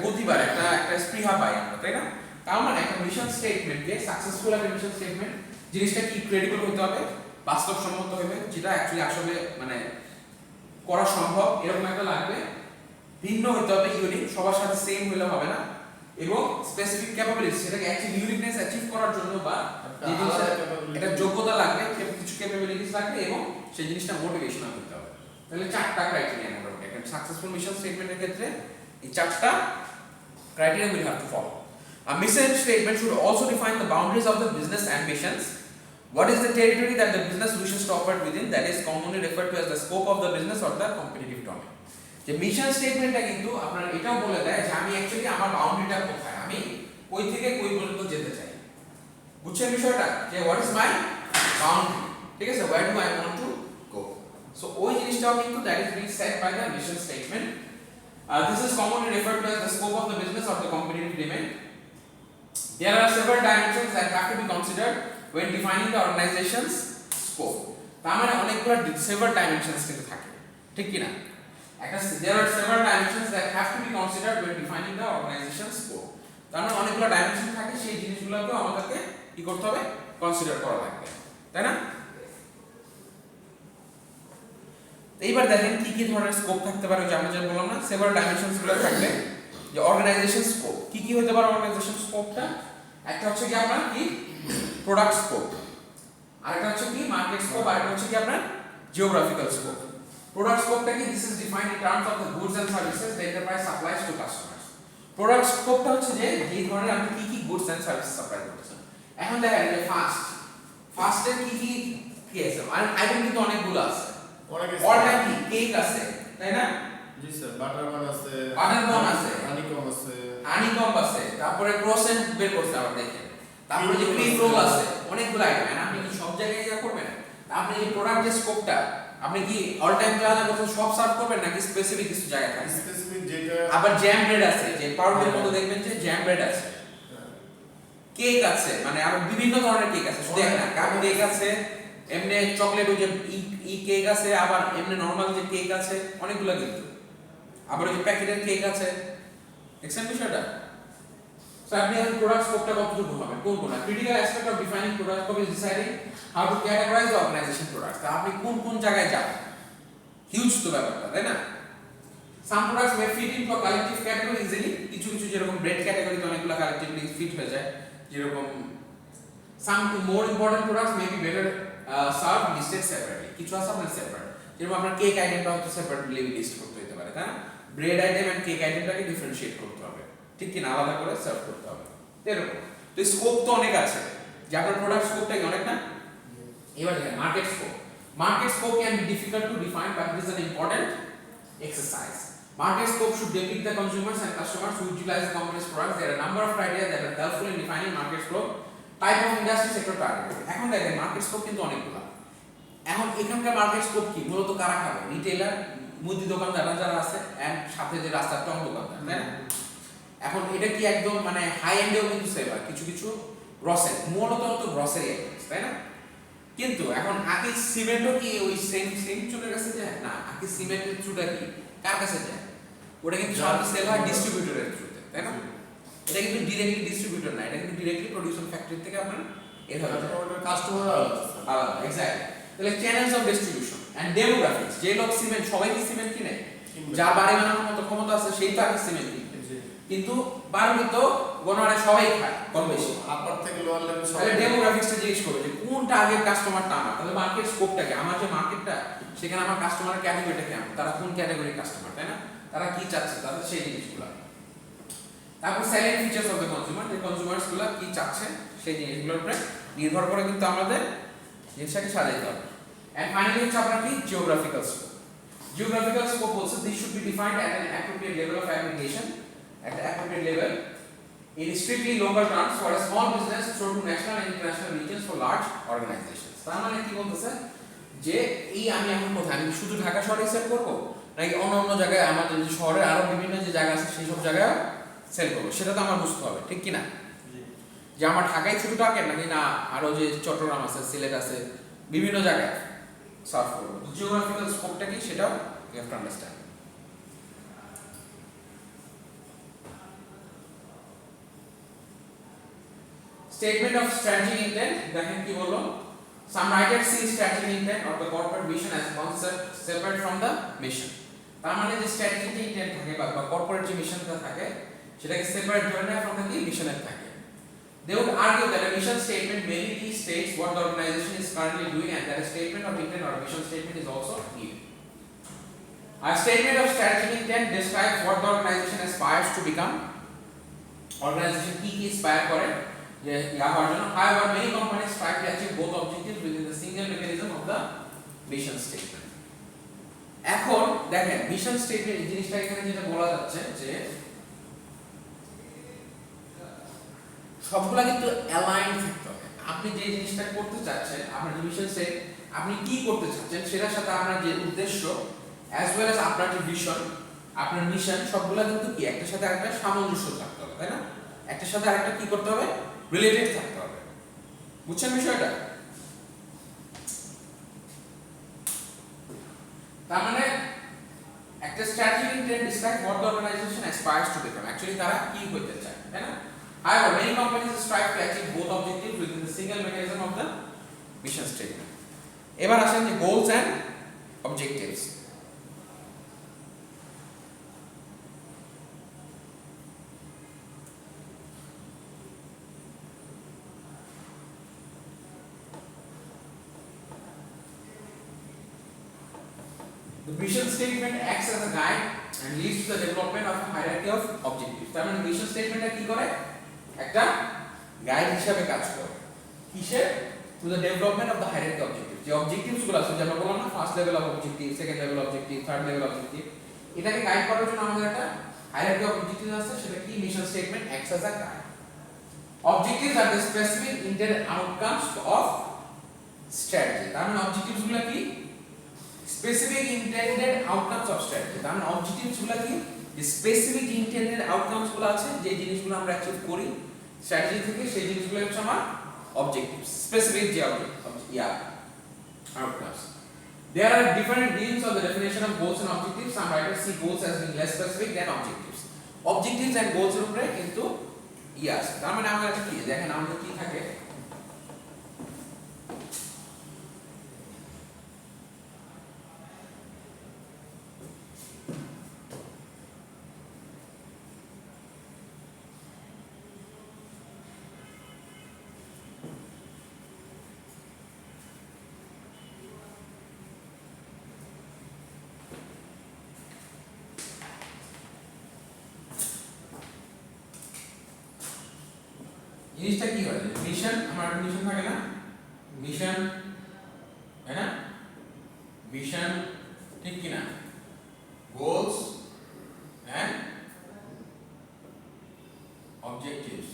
S1: গতি বাড়ে, একটা স্পৃহা পাই আমরা, তাই না? তার মানে একটা মিশন স্টেটমেন্টকে সাকসেসফুল একটা মিশন স্টেটমেন্ট জিনিসটা কি ক্রেডিবল হতে হবে, বাস্তবসম্মত হবে, যেটা অ্যাকচুয়ালি আসলে মানে করা সম্ভব এরকম একটা লাগবে, ভিন্ন হতে হবে, ইউনিক, সবার সাথে সেম হলে হবে না, এবং স্পেসিফিক ক্যাপাবিলিটি, সেটাকে অ্যাচিভ ইউনিকনেস অ্যাচিভ করার জন্য বা যে জিনিসটা এটা যোগ্যতা লাগবে, কিছু ক্যাপাবিলিটিস লাগবে, এবং সেই জিনিসটা মোটিভেশনাল হতে হবে। তাহলে 4টা ক্রাইটেরিয়া মোটামুটি একটা সাকসেসফুল মিশন স্টেটমেন্টের ক্ষেত্রে, এই 4টা criteria will have to follow. A mission statement should also define the boundaries of the business ambitions What is the territory that the business wishes to operate within, that is commonly referred to as the scope of the business or the competitive domain. যে মিশন স্টেটমেন্টটা কিন্তু আপনার এটাও বলে দেয় যে আমি অ্যাকচুয়ালি আমার বাউন্ডারিটা কোথায়, আমি কই থেকে কই পর্যন্ত যেতে চাই। বুঝছেন বিষয়টা, যে হোয়াট ইজ মাই বাউন্ডারি, ঠিক আছে, where do I want to go. So ওই জিনিসটাও কিন্তু that is being set by the mission statement. This is commonly referred to as the scope of the business or the competitive domain. There are several dimensions that have to be considered when defining the organization's scope. তার মানে অনেকগুলো several dimensions কিন্তু থাকে, ঠিক কি না? There are several dimensions that have to be considered when defining the organization's scope. তার মানে অনেকগুলো ডাইমেনশন থাকে, সেই জিনিসগুলোকে আমাদেরকে কি করতে হবে, কনসিডার করা লাগবে, তাই না? এইবার দেখেন কি কি ধরনের স্কোপ থাকতে পারে, যে আমি যেটা বললাম না সেভারাল ডাইমেনশনস গুলো থাকবে। যে অর্গানাইজেশন স্কোপ কি কি হতে পারে অর্গানাইজেশন স্কোপটা, একটা হচ্ছে কি আপনার কি প্রোডাক্ট স্কোপ, আরেকটা হচ্ছে কি মার্কেট স্কোপ, আরেকটা হচ্ছে কি আপনার জিওগ্রাফিক্যাল স্কোপ। প্রোডাক্ট স্কোপটা কি, this is defined in terms of the goods and services the enterprise supplies to customers. Product স্কোপটা হচ্ছে যে এই ধরনের আপনি কি কি গুডস এন্ড সার্ভিস সাপ্লাই করতেছেন। এখন দেখেন যে ফার্স্টে কি কি কি আছে, আইটেম কিন্তু অনেকগুলো আছে,
S2: অনেক
S1: অল টাইম কি কেক আছে, তাই না?
S2: জি স্যার, বাটার বান আছে, হানিকম আছে,
S1: হানিকম আছে, তারপরে ক্রোসেন্ট বের করতে আবার দেখেন, তারপরে যে ক্রিম রোল আছে, অনেকগুলো আইটেম। আপনি কি সব জায়গায় যা করবেন? আপনি এই প্রোডাক্ট যে স্কোপটা আপনি কি অল টাইম যা যা করছেন সব সার্ভ করবেন নাকি স্পেসিফিক কিছু জায়গায় থাকবে?
S2: স্পেসিফিক যেটা।
S1: আবার জ্যাম ব্রেড আছে, যে পাউডারের মধ্যে দেখবেন যে জ্যাম ব্রেড আছে, কেক আছে, মানে আবার বিভিন্ন ধরনের কেক আছে, শুধু একটা কাপ কেক আছে, এমনি চকলেট ওই যে ই কেক আছে, আবার এমনি নরমাল যে কেক আছে, অনেকগুলো কিন্তু। আবার ওই যে প্যাকেটের কেক আছে, দেখছেন বিষয়টা? সো আপনি এখন প্রোডাক্ট স্কোপটা কতটুকু হবে, কোন কোন critical aspect of defining product scope is deciding how to categorize the organization products. তা আপনি কোন কোন জায়গায় যাবেন, হিউজ তো ব্যাপারটা, তাই না? Some products may fit into a collective category easily, কিছু কিছু যেরকম ব্রেড ক্যাটাগরিতে অনেকগুলো কালেক্টিভলি ফিট হয়ে যায়, যেরকম some more important products may be better serve listed separately, কিছু আছে আপনার সেপারেট, যেরকম আপনার কেক আইটেমটা হয়তো সেপারেটলি লিস্ট করতে হতে পারে, তাই না? ব্রেড আইটেম এন্ড কেক আইটেমটাকে ডিফারেনশিয়েট করতে হবে, ঠিক কি না, আলাদা করে সার্ভ করতে হবে, এরকম। তো স্কোপ তো অনেক আছে, যে আপনার প্রোডাক্ট স্কোপটা কি অনেক না? এবার দেখেন market scope. Market scope can be difficult to define but it is an important exercise. Market scope should depict the consumers and customers who utilize the company's products. There are a number of criteria that are helpful in defining market scope. Type of industry, sector, target. এখন দেখেন মার্কেট স্কোপ কিন্তু অনেকগুলো। এখন এখানকার মার্কেট স্কোপ কি, মূলত কারা খাবে? রিটেইলার, মুদি দোকানদাররা যারা আছে, এন্ড সাথে যে রাস্তার টং দোকানদার, তাই না? এখন এটা কি একদম মানে হাই এন্ডেও কিন্তু সেভ হয়, কিছু কিছু গ্রসারি, মূলত তো গ্রসারি আইটেমস, তাই না? কিন্তু এখন আগে সিমেন্টও কি ওই সেম চুটের কাছে যায় না? আগে সিমেন্টের চুটা কি কার কাছে যায়? ওটা কিন্তু সব সেল হয় ডিস্ট্রিবিউটরের থ্রুতে, তাই না? এটা কিন্তু ডিরেক্টলি ডিস্ট্রিবিউটর না, এটা কিন্তু ডিরেক্টলি প্রোডিউসার ফ্যাক্টরি থেকে আপনার এভাবে
S2: কাস্টমার
S1: আলাদা, এক্স্যাক্টলি। তাহলে channels of distribution and demographics, যে লোক সিমেন্ট, সবাই কি সিমেন্ট কিনে? যার বাড়ি বানানোর মতো ক্ষমতা আছে সেই তো আগে সিমেন্ট কিনে, কিন্তু বাড়ি তো গণহারে সবাই খায় কম বেশি,
S2: আপার থেকে লোয়ার লেভেল
S1: তাহলে ডেমোগ্রাফিক্সটা জিজ্ঞেস করবে যে কোনটা আগে কাস্টমারটা আমার, তাহলে মার্কেট স্কোপটাকে, আমার যে মার্কেটটা সেখানে আমার কাস্টমারের ক্যাটাগরিটা কেমন, তারা কোন ক্যাটাগরির কাস্টমার, তাই না? তারা কি চাচ্ছে, তাদের সেই জিনিসগুলো। তারপর selling features of the consumer, যে কনজিউমারসগুলো কি চাচ্ছে সেই জিনিসগুলোর উপরে নির্ভর করে কিন্তু আমাদের জিনিসটাকে সাজাইতে হবে। এন্ড ফাইনালি হচ্ছে আপনার কি জিওগ্রাফিক্যাল স্কোপ। জিওগ্রাফিক্যাল স্কোপ বলছে this should be defined at an appropriate level of application, at the appropriate level in strictly local terms for a small business through to national and international regions for large organizations. তার মানে কি বলতেছে যে এই আমি এখন কোথায়, আমি শুধু ঢাকা শহরে সেল করব নাকি অন্য অন্য জায়গায়, আমাদের যে শহরে আরো বিভিন্ন যে জায়গা আছে সেই সব জায়গায় সেল করব, সেটা তো আমার বুঝতে হবে, ঠিক কি না? যে আমার ঢাকায় শুধু টার্গেট নাকি না আরো যে চট্টগ্রাম আছে, সিলেট আছে, বিভিন্ন জায়গায় সার্ভ করব। জিওগ্রাফিক্যাল স্কোপটা কি সেটাও you have to understand. Statement of strategic intent, দেখেন কি বললো, some writers see strategic intent or the corporate vision as a concept separate from the mission. তার মানে যে strategic intent থাকে বা corporate যে মিশনটা থাকে সেটাকে সেপারেট ধরে নেয় from the মিশনের থাকে। They would argue that a mission statement mainly states what the organization is currently doing and that a statement of intent or a mission statement is also needed. A statement of strategic intent describes what the organization aspires to become, organization কি কি aspire করে, যে ইয়া হওয়ার জন্য however many companies try to achieve both objectives within the single mechanism of the mission statement. এখন দেখেন মিশন স্টেটমেন্ট এই জিনিসটা এখানে যেটা বলা যাচ্ছে যে সবগুলা কিন্তু অ্যালাইন থাকতে হবে। আপনি যে জিনিসটা করতে চাচ্ছেন, আপনার যে মিশন সেট, আপনি কি করতে চাচ্ছেন সেটার সাথে আপনার যে উদ্দেশ্য অ্যাজ ওয়েল অ্যাজ আপনার যে ভিশন, আপনার মিশন, সবগুলা কিন্তু কি একটার সাথে আরেকটা সামঞ্জস্য থাকতে হবে, তাই না? একটার সাথে আরেকটা কি করতে হবে? রিলেটেড থাকতে হবে। বুঝছেন বিষয়টা? তার মানে একটা strategic intent describe what the organization aspires to become. Actually তারা কি হতে চায়, তাই না? However, many companies strive to achieve both objectives within the single mechanism of the mission statement. এবার আসেন যে goals and objectives. The mission statement acts as a guide and leads to the development of a hierarchy of objectives. তার মানে মিশন স্টেটমেন্টটা কি করে? একটা গাইড হিসেবে কাজ করে। কিসে? To the development of the hierarchy objective. যে অবজেক্টিভস গুলো আছে, যেমন বললাম না, first level of objective, second level objective, third level objective, এটাকে গাইড করার জন্য আমাদের একটা হায়ারার্কি অফ অবজেক্টিভ আছে, সেটা কি? Mission statement acts as a guide. Objectives are the specific intended outcomes of strategy. তার মানে অবজেক্টিভস গুলো কি? Specific intended outcomes of strategy. তার মানে অবজেক্টিভস গুলো কি? স্পেসিফিক ইন্টেন্ডেড আউটকামস গুলো আছে, যে জিনিসগুলো আমরা অ্যাচিভ করি স্ট্র্যাটেজি থেকে, সেই জিনিসগুলো হচ্ছে আমার অবজেক্টিভস, স্পেসিফিক যে outcomes. There are different views on the definition of goals and objectives. Some writers see goals as being less specific than objectives. Objectives and goals এর উপরে কিন্তু আছে। তার মানে আমাদের কি দেখেন, আমাদের কি থাকে, জিনিসটা কি হয়? মিশন, আমার মিশন থাকে না, মিশন, তাই না? মিশন ঠিক কি না? Goals and objectives.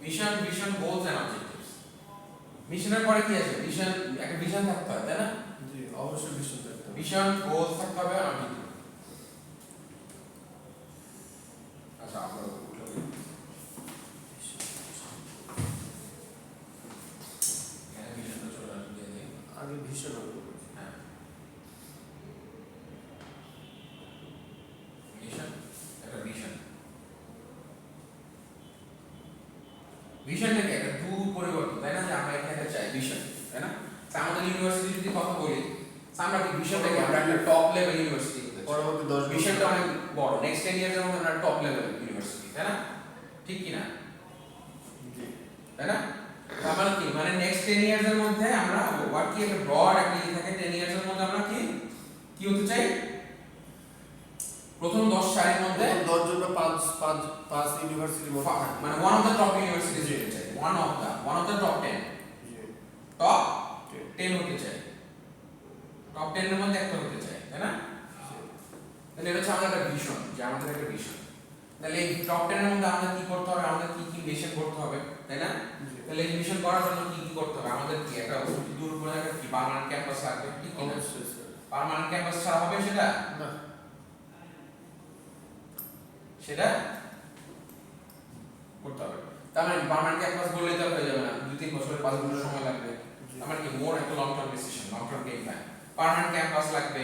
S1: Mission, vision, goals and objectives. মিশনের পরে কি আছে? ভিশন, একটা ভিশন থাকতে হয়, তাই না?
S2: জি, অবশ্যই ভিশন থাকতে হবে।
S1: ভিশন, গোলস থাকতে হবে, অবজেক্টিভ। আচ্ছা, আমরা
S2: আগে ভিশন হবে।
S1: হ্যাঁ, মিশন, একটা ভিশন। ভিশনটাকে একটা দূর পরিবর্তন, তাই না? যে আমরা এখানে চাই ভিশন, তাই না? আমাদের ইউনিভার্সিটি যদি কথা বলি, আমরা কি ভিশনটাকে আমরা একটা টপ লেভেল ইউনিভার্সিটি করতে চাই।
S2: পরবর্তী 10
S1: ভিশনটা অনেক বড়, নেক্সট 10 ইয়ার্স এর মধ্যে আমরা টপ লেভেল ইউনিভার্সিটি, তাই না? ঠিক কি না?
S2: জি,
S1: তাই না? তাহলে কি মানে নেক্সট 10 ইয়ার্স এর মধ্যে আমরা হোয়াট কি একটা ব্রড একটা ই থাকে, 10 ইয়ার্স এর মধ্যে আমরা কি কি হতে চাই? প্রথম 10 সালের মধ্যে
S2: 10 জন 5 ইউনিভার্সিটির মধ্যে
S1: মানে one of the top universities হতে চাই, one of the top 10,
S2: G,
S1: top 10 হতে চাই, টপ 10 এর মধ্যে একটা হতে চাই, তাই না? তাহলে এটা হচ্ছে আমাদের একটা ভিশন, যে আমাদের একটা ভিশন। তাহলে এই টপ 10 এর মধ্যে আমাদের কি করতে হবে? আমাদের কি কি মিশন করতে হবে, তাই না? তাহলে এই মিশন করার জন্য কি কি করতে হবে? আমাদের কি একটা দূর করে একটা কি পার্মানেন্ট ক্যাম্পাস লাগবে, ঠিক কি না?
S2: অবশ্যই স্যার।
S1: পার্মানেন্ট ক্যাম্পাস ছাড়া হবে সেটা?
S2: না,
S1: সেটা করতে হবে। তার মানে পার্মানেন্ট ক্যাম্পাস বললেই তো হয়ে যাবে না, 2-3 বছর 5 বছর সময় লাগবে। আমার কি মোর একটা long term decision, long term game plan. Permanent campus লাগবে,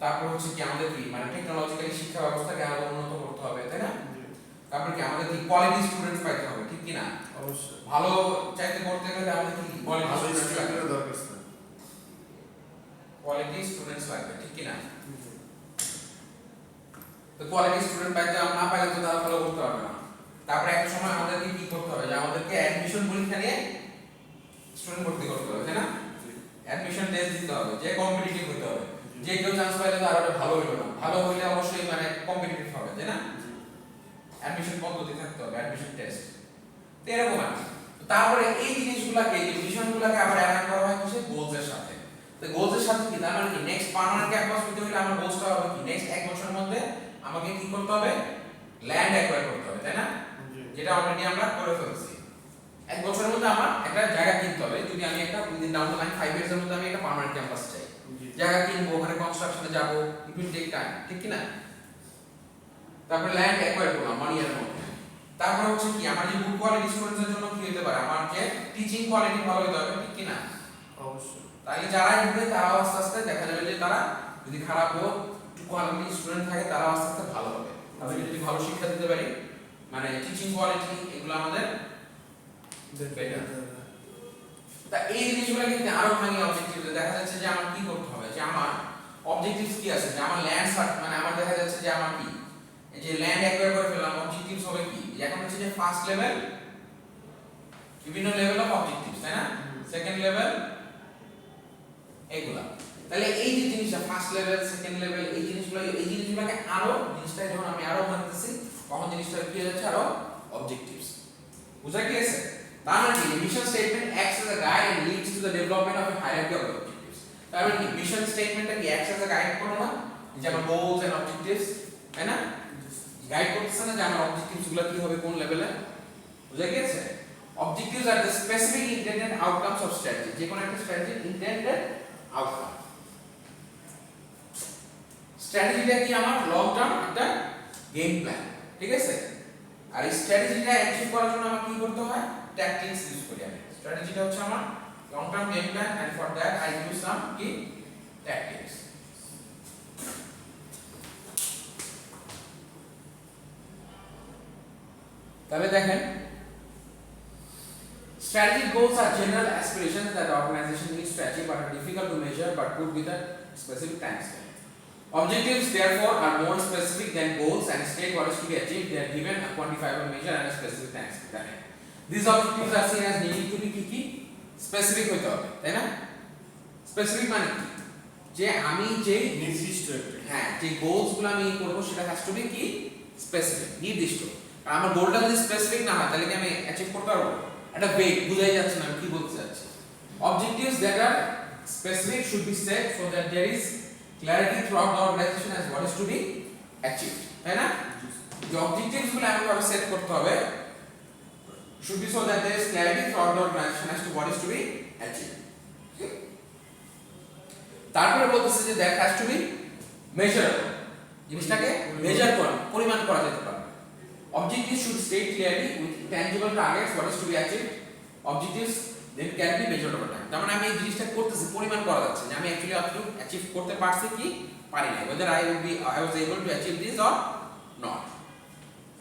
S1: তারপর হচ্ছে কি আমাদের কি মানে টেকনোলজিক্যালি শিক্ষা ব্যবস্থাকে আরো উন্নত করতে হবে, তাই না? তারপর কি আমাদের কি কোয়ালিটি স্টুডেন্টস পাইতে হবে, ঠিক কি না?
S2: অবশ্যই
S1: ভালো চাইতে করতে গেলে আমাদের কি কোয়ালিটি
S2: ভালো
S1: স্টুডেন্টস লাগবে,
S2: স্টুডেন্টের দরকার স্যার।
S1: কোয়ালিটি স্টুডেন্টস লাগবে, ঠিক কি না? তো কোয়ালিটি স্টুডেন্ট পাইতে না পাইলে তো তারা ভালো করতে পারবে না। তারপরে একটা সময় আমাদেরকে কি করতে হবে? যে আমাদেরকে অ্যাডমিশন পরীক্ষা নিয়ে স্টুডেন্ট ভর্তি করতে হবে, তাই না? অ্যাডমিশন টেস্ট দিতে হবে, যে কম্পিটিটিভ হতে হবে। যে কেউ চান্স পাইলে তো আরো ভালো হইলো না, ভালো হইলে অবশ্যই মানে কম্পিটিটিভ হবে, তাই না? অ্যাডমিশন পদ্ধতি থাকতে হবে, অ্যাডমিশন টেস্ট। তো এরকম আর কি। তারপরে এই জিনিসগুলোকে এই মিশনগুলোকে আবার অ্যালাইন করা হয় কিসে গোলসের সাথে। তো গোলসের সাথে কি তার মানে কি নেক্সট পার্মানেন্ট ক্যাম্পাস হতে হলে আমার গোলসটা হবে কি নেক্সট এক বছরের মধ্যে আমাকে কি করতে হবে ল্যান্ড অ্যাকোয়ার করতে হবে তাই না, যেটা অলরেডি আমরা করে ফেলছি। এক বছরের মধ্যে আমার একটা জায়গা কিনতে হবে যদি আমি একটা within down the line 5 years এর মধ্যে আমি একটা পার্মানেন্ট ক্যাম্পাস চাই, জায়গা কিনবো ওখানে কনস্ট্রাকশনে যাব ইট উইল টেক টাইম ঠিক কি না। তারপরে ল্যান্ড অ্যাকোয়ার করলাম 1 ইয়ারের মধ্যে। তারপর হচ্ছে কি আমার যে গুড কোয়ালিটি স্টুডেন্টদের জন্য কি হতে পারে আমার যে টিচিং কোয়ালিটি ভালো হতে হবে ঠিক কি না।
S2: অবশ্যই
S1: তাহলে যারা উঠবে তারা আস্তে আস্তে দেখা যাবে যে তারা যদি খারাপ হোক কোয়ালিটি স্টুডেন্ট থাকে তারা আস্তে আস্তে ভালো হবে। আমি যদি ভালো শিক্ষা দিতে পারি মানে টিচিং কোয়ালিটি এগুলো আমাদের বেটার। তা এই জিনিসগুলো কিন্তু আরো ভাঙি অবজেক্টিভ দেখা যাচ্ছে যে আমার কি করতে হবে যে আমার অবজেক্টিভস কি আছে যে আমার ল্যান্ড মানে আমার দেখা যাচ্ছে যে আমার কি এই যে ল্যান্ড অ্যাকোয়ার করে ফেললাম অবজেক্টিভস হবে কি এখন হচ্ছে যে ফার্স্ট লেভেল বিভিন্ন লেভেল অফ অবজেক্টিভস তাই না, সেকেন্ড লেভেল এগুলা। তাহলে এই যে জিনিসটা ফার্স্ট লেভেল সেকেন্ড লেভেল এই জিনিসগুলোকে আরো জিনিসটা যখন আমি আরো বানাতেছি তখন জিনিসটা কি হয়ে যাচ্ছে আরো অবজেক্টিভস বুঝা গিয়েছে। তার মানে কি mission statement acts as a guide and leads to the development of a hierarchy of objectives। তার মানে কি মিশন স্টেটমেন্টটা কি acts as a guide করো না যেমন গোলস এন্ড অবজেক্টিভস তাই না, গাইড করতেছে না যে আমার অবজেক্টিভস গুলো কি হবে কোন লেভেলে বুঝা গিয়েছে। Objectives are the specific intended outcomes of strategy, যে কোন একটা স্ট্র্যাটেজি intended outcome। স্ট্র্যাটেজিটা কি আমার লং টার্ম একটা গেম প্ল্যান ঠিক আছে, আর এই স্ট্র্যাটেজিটা অ্যাচিভ করার জন্য আমার কি করতে হয় ট্যাকটিক্স ইউজ করি আমি। স্ট্র্যাটেজিটা হচ্ছে আমার long term game plan and for that I use some key tactics. তাহলে দেখেন strategic goals are general aspirations that organization needs to achieve but are difficult to measure but put with a specific time scale. Objectives therefore are more specific than goals and state what is to be achieved. They are given a quantifiable measure and a specific time scale. These objectives are seen as needing to be কি specific হতে হবে তাই না। specific মানে কি যে আমি যে
S2: নির্দিষ্ট একটা
S1: হ্যাঁ যে গোলস গুলো আমি করব সেটা has to be কি specific নির্দিষ্ট। আর আমার গোলটা যদি স্পেসিফিক না হয় তাহলে কি আমি অ্যাচিভ করতে পারবো, এটা বেগ বুঝাই যাচ্ছে না আমি কি বলতে চাচ্ছি। Objectives that are specific should be set so that there is clarity throughout the organization as what is to be achieved তাই না। যে অবজেক্টিভস গুলো এমনভাবে সেট করতে হবে should be so that there is clarity throughout the organization as to what is to be achieved। তারপরে বলতেছে যে that has to be measurable, জিনিসটাকে মেজার করা পরিমাণ করা যেতে পারে। Objectives should state clearly with tangible targets what is to be achieved. Objectives then can be measured over time। তার মানে আমি এই জিনিসটা করতেছি পরিমাণ করা যাচ্ছে যে আমি অ্যাকচুয়ালি আপনি অ্যাচিভ করতে পারছি কি পারি না, whether I was able to achieve this or not।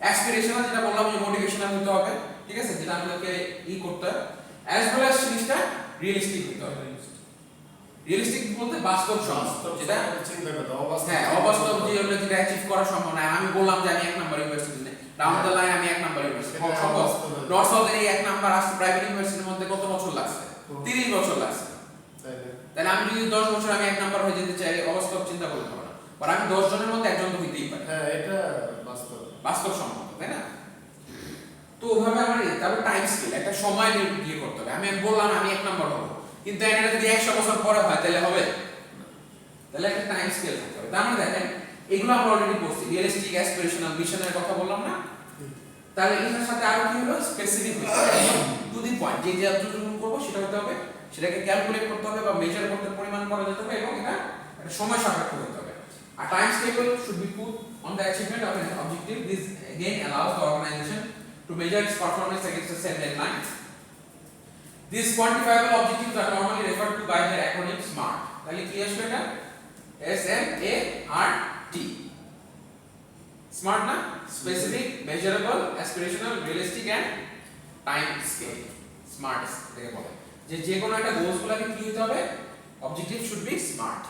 S1: Aspirational যেটা বললাম যে মোটিভেশনাল হতে হবে ঠিক আছে, যেটা আমাদেরকে করতে হবে অ্যাজ ওয়েল অ্যাজ জিনিসটা রিয়েলিস্টিক হতে হবে। রিয়েলিস্টিক বলতে বাস্তবসম্মত, যেটা
S2: চিন্তা করতে অবস্থা
S1: হ্যাঁ অবাস্তব যেটা অ্যাচিভ করা সম্ভব না। আমি বললাম যে আমি এক number university down the line আমি এক নাম্বার ইউনিভার্সিটি সম্ভব। নর্থ সাউথের এই এক নাম্বার আসতে প্রাইভেট ইউনিভার্সিটির মধ্যে কত বছর লাগছে 30 বছর লাগছে। তাহলে আমি যদি 10 বছর আমি এক নাম্বার হয়ে যেতে চাই অবাস্তব চিন্তা করতে হবে না, বাট আমি 10 জনের মধ্যে একজন তো হইতেই পারি।
S2: হ্যাঁ এটা
S1: বাস্তবসম্মত তাই না। তো ওভাবে আমার তারপর টাইম স্কেল একটা সময় দিয়ে করতে হবে। আমি বললাম আমি এক নাম্বার হবো কিন্তু এটা যদি 100 বছর পরে হয় তাহলে হবে, তাহলে একটা টাইম স্কেল থাকতে হবে। তার মানে দেখেন এগুলো আমরা অলরেডি পড়ছি রিয়েলিস্টিক অ্যাসপিরেশনাল মিশনের কথা বললাম না, তাহলে এটার সাথে আরো কি হলো স্পেসিফিক টু দি পয়েন্ট যে যতটুকু করব সেটা হতে হবে, সেটাকে ক্যালকুলেট করতে হবে বা মেজার করতে পরিমাণ করা যেতে হবে এবং এটা একটা সময় সাপেক্ষ হতে হবে। আর time scale should be put on the achievement of an objective. This again allows the organization to measure its performance against a set deadline. These quantifiable objectives are normally referred to by their acronym SMART. তাহলে কি আসবে এটা SMART। স্মার্ট না, specific, measurable, aspirational, realistic and time scale. Smart এটাকে বলে যে কোনো একটা গোলস গুলোকে কি হতে হবে অবজেক্টিভ শুড বি স্মার্ট।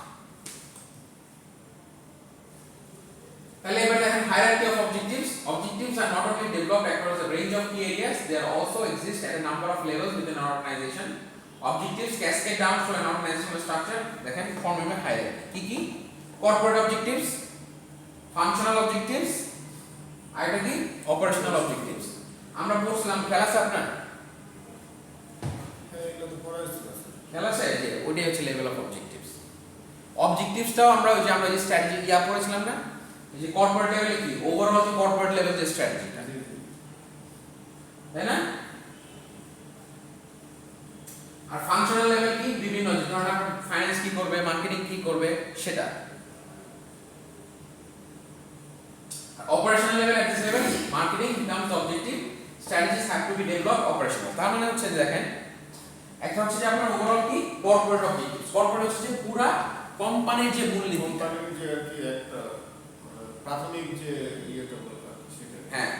S1: তাহলে এবার দেখেন hierarchy of objectives. Objectives are not only developed across a range of key areas, they also exist at a number of levels within an organization. Objectives cascade down through an organizational structure. দেখেন ফর্ম এ হায়ারার্কি কি কর্পোরেট অবজেক্টিভস, ফাংশনাল অবজেক্টিভস, আর এটা কি অপারেশনাল অবজেক্টিভস। আমরা পড়ছিলাম খেলা আছে আপনার
S2: এগুলো তো পড়া হয়েছিল স্যার।
S1: খেয়াল আছে যে ওইটাই হচ্ছে লেভেল অফ অবজেক্টিভস। অবজেক্টিভসটাও আমরা ওই যে আমরা যে স্ট্র্যাটেজি ইয়া পড়েছিলাম না, এই যে কর্পোরেট লেভেলে কি ওভারঅল যে কর্পোরেট লেভেল যে স্ট্র্যাটেজিটা, তাই না? আর ফাংশনাল লেভেল কি বিভিন্ন, যে ধরুন আপনার ফাইন্যান্স কি করবে, মার্কেটিং কি করবে সেটা। Operational level, at this level marketing becomes objective, strategies have to B developed operational. তার মানে হচ্ছে যে দেখেন, একটা হচ্ছে যে আপনার ওভারঅল কি কর্পোরেট অবজেক্টিভস, কর্পোরেট হচ্ছে যে পুরা কোম্পানির যে মূলনীতি,
S2: কোম্পানির যে আর কি একটা প্রাথমিক যে ইয়েটা বলবো সেটা।
S1: হ্যাঁ।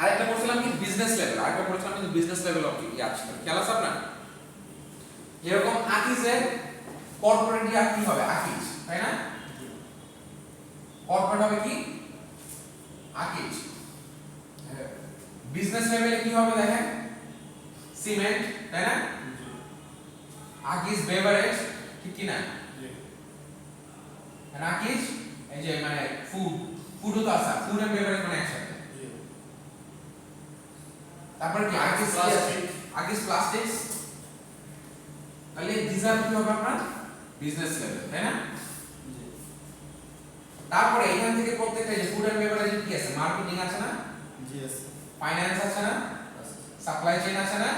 S1: আরেকটা বলছিলাম কি বিজনেস লেভেল, আরেকটা বলছিলাম কিন্তু বিজনেস লেভেল অবজেক্টিভ ইয়া ছিল, খেয়াল আছে আপনার? যেরকম আকিজের কর্পোরেট ইয়া কি হবে আকিজ, তাই না? কর্পোরেট হবে কি আকিজ। বিজনেস লেভেলে কি হবে দেখেন, সিমেন্ট, তাই না? আকিজ বেভারেজ, ঠিক কি না? আকিজ এই যে মানে ফুডও তো আছে, ফুড এন্ড বেভারেজ মানে একসাথে। তারপরে কি আকিজ প্লাস্টিক, আকিজ প্লাস্টিক্স, তাহলে ডিজাইন কি হবে আপনার বিজনেস লেভেল, তাই না? তারপরে এখান থেকে প্রত্যেকটা যে ফুড এন্ড বেভারেজ কি আছে, মার্কেটিং আছে না,
S2: জি আছে,
S1: ফাইন্যান্স আছে না, সাপ্লাই চেইন আছে না,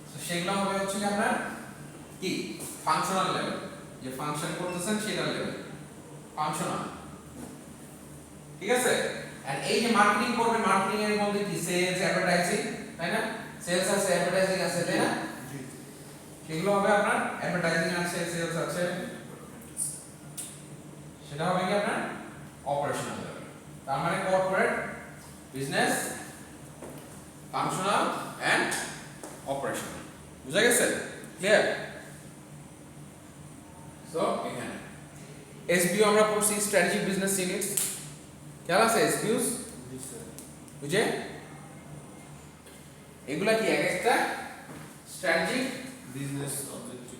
S1: তো সেগুলো হবে হচ্ছে কি আপনার কি ফাংশনাল লেভেল, যে ফাংশন করতেছেন সেটা লেভেল ফাংশনাল, ঠিক আছে? এন্ড এই যে মার্কেটিং করবে, মার্কেটিং এর মধ্যে কি সেলস, অ্যাডভার্টাইজিং, তাই না? সেলস আছে, অ্যাডভার্টাইজিং আছে, তাই না? সেগুলো হবে আপনার অ্যাডভার্টাইজিং আছে, সেলস আছে, সেটা হবে কি আপনার অপারেশনাল লেভেল। তার মানে corporate, business, functional and operational. বুঝা গেছে? ক্লিয়ার? সো এখানে এসবিও আমরা পড়ছি, স্ট্র্যাটেজিক বিজনেস ইউনিটস, খেয়াল আছে এসবিওস?
S2: জি স্যার।
S1: বুঝে? এগুলা কি এক একটা strategic
S2: business objective,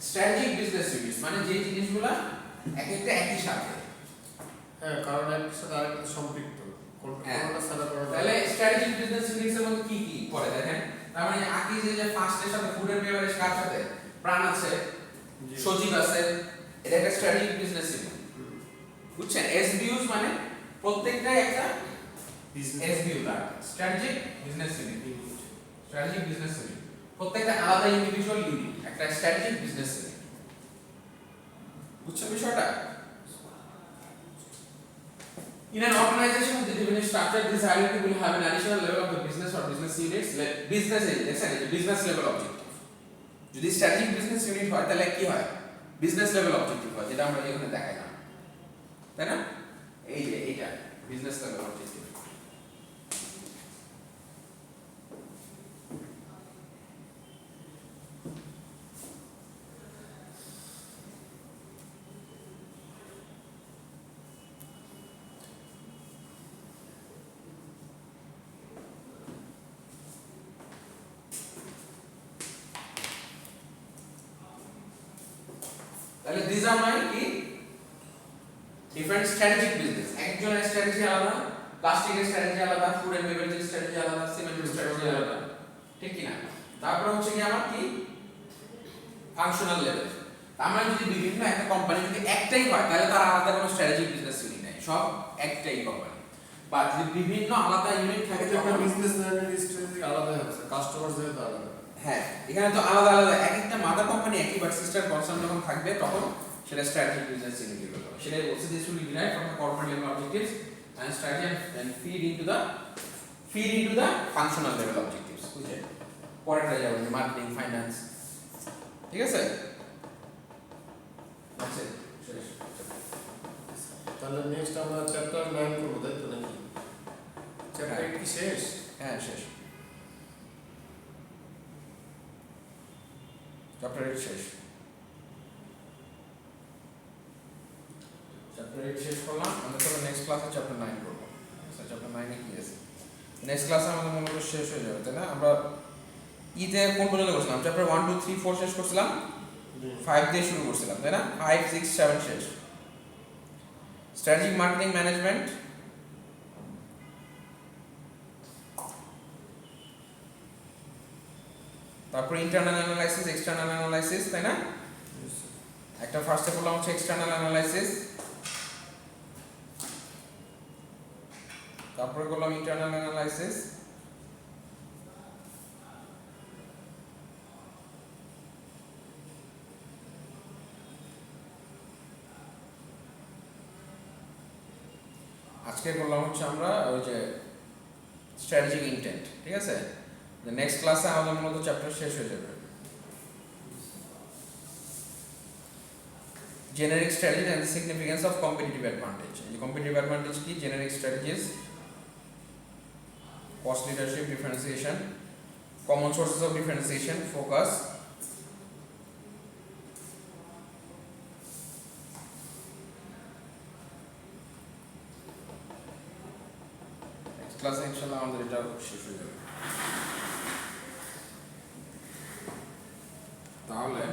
S1: strategic business units, মানে যে জিনিসগুলা এক একটা একই সাথে,
S2: হ্যাঁ, কারণ একটার সাথে আরেকটা সম্পৃক্ত,
S1: হ্যাঁ।
S2: কোনটা ছাড়া কোনটা।
S1: তাহলে স্ট্র্যাটেজিক বিজনেস ইউনিটস এর মধ্যে কি কি পড়ে দেখেন। তার মানে আকিজ যে ফার্স্টের সাথে ফুড এন্ড বেভারেজ কার সাথে, প্রাণ আছে,
S2: জি।
S1: সজীব আছে, এটা একটা স্ট্র্যাটেজিক বিজনেস ইউনিট। বুঝছেন? এসবিইউস মানে প্রত্যেকটাই একটা এসবিইউ না, strategic business unit, strategic business unit, প্রত্যেকটা আলাদা ইন্ডিভিজুয়াল ইউনিট, একটা স্ট্র্যাটেজিক বিজনেস ইউনিট। বুঝছেন বিষয়টা? In an organization with the given structure, this hierarchy will have an additional level of the business or business units. Business is the business level objective. যদি স্ট্র্যাটেজিক বিজনেস ইউনিট হয় তাহলে কি হয়, বিজনেস লেভেল অবজেক্টিভ হয়, যেটা আমরা এখানে দেখাইলাম, তাই না? এই যে এটা বিজনেস লেভেল অবজেক্টিভ। তাহলে these are my কি ডিফারেন্ট স্ট্র্যাটেজিক বিজনেস, একজনের স্ট্র্যাটেজি আলাদা, প্লাস্টিকের স্ট্র্যাটেজি আলাদা, ফুড এন্ড বেভারেজের স্ট্র্যাটেজি আলাদা, সিমেন্টের স্ট্র্যাটেজি আলাদা, ঠিক কি না? তারপর হচ্ছে কি আমার কি ফাংশনাল লেভেল। আমরা যদি বিভিন্ন একটা কোম্পানি যদি একটাই হয় তাহলে তার আলাদা কোনো স্ট্র্যাটেজিক বিজনেস ইউনিট নাই, সব একটাই কোম্পানি। বা যদি বিভিন্ন আলাদা ইউনিট থাকে
S2: একটা
S1: তখন
S2: বিজনেস লাইনের স্ট্র্যাটেজি আলাদা হবে, কাস্টমার যেহেতু আলাদা।
S1: হ্যাঁ, এখানে তো আলাদা আলাদা এক একটা মাদার কোম্পানি একই, বাট সিস্টার কনসার্ন যখন থাকবে তখন সেটা স্ট্র্যাটেজিক বিজনেস ইউনিট হবে। সেটাই বলছে this will derive from the corporate level objectives and strategy and feed into the functional level objectives. বুঝে? পরেরটা যাবে মার্কেটিং, ফাইন্যান্স, ঠিক আছে? আচ্ছা, শেষ।
S2: তাহলে নেক্সট আমরা চ্যাপ্টার 9 করব, তাই তো নাকি? চ্যাপ্টার 8 কি শেষ?
S1: হ্যাঁ শেষ, চ্যাপ্টার 8 শেষ, চ্যাপ্টার 8 শেষ করলাম। আমরা তো নেক্সট ক্লাসে চ্যাপ্টার 9 করব। আচ্ছা, চ্যাপ্টার 9 এ কি আছে? নেক্সট ক্লাসে আমাদের মূলত শেষ হয়ে যাবে, তাই না? আমরা ইতে কোন পর্যন্ত করছিলাম? চ্যাপ্টার 1 2 3 4 শেষ করছিলাম, 5 দিয়ে শুরু করছিলাম, তাই না? 5 6 7 শেষ। স্ট্র্যাটেজিক মার্কেটিং ম্যানেজমেন্ট, তারপর ইন্টারনাল অ্যানালাইসিস, এক্সটার্নাল অ্যানালাইসিস, তাই না? একটা ফার্স্টে বললাম হচ্ছে এক্সটার্নাল অ্যানালাইসিস, তারপরে বললাম ইন্টারনাল অ্যানালাইসিস, আজকে বললাম হচ্ছে আমরা ওই যে স্ট্র্যাটেজিক ইন্টেন্ট, ঠিক আছে? নেক্সট ক্লাসে আমাদের মূলত চ্যাপ্টার শেষ হয়ে যাবে। Generic strategy and significance of competitive advantage. এই কম্পিটিটিভ অ্যাডভান্টেজ কি? Generic strategies, cost leadership, differentiation, common sources of differentiation, focus, next ক্লাসে ইনশাআল্লাহ আমাদের এটা শেষ হয়ে যাবে। তাহলে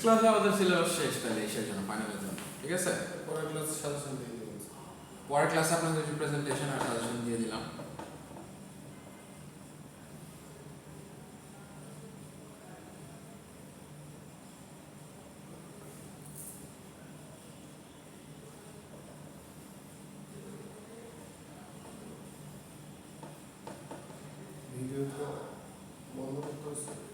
S1: ক্লাসে আমাদের সিলেবাস শেষ, তাহলে এসের জন্য ফাইনালের জন্য, ঠিক আছে?
S2: পরের ক্লাসে সাজেশন দিয়ে দিবেন।
S1: পরের ক্লাসে আপনাদের প্রেজেন্টেশন আর সাজেশন দিয়ে দিলাম।
S2: ভিডিও তো বন্ধ করতে হচ্ছে।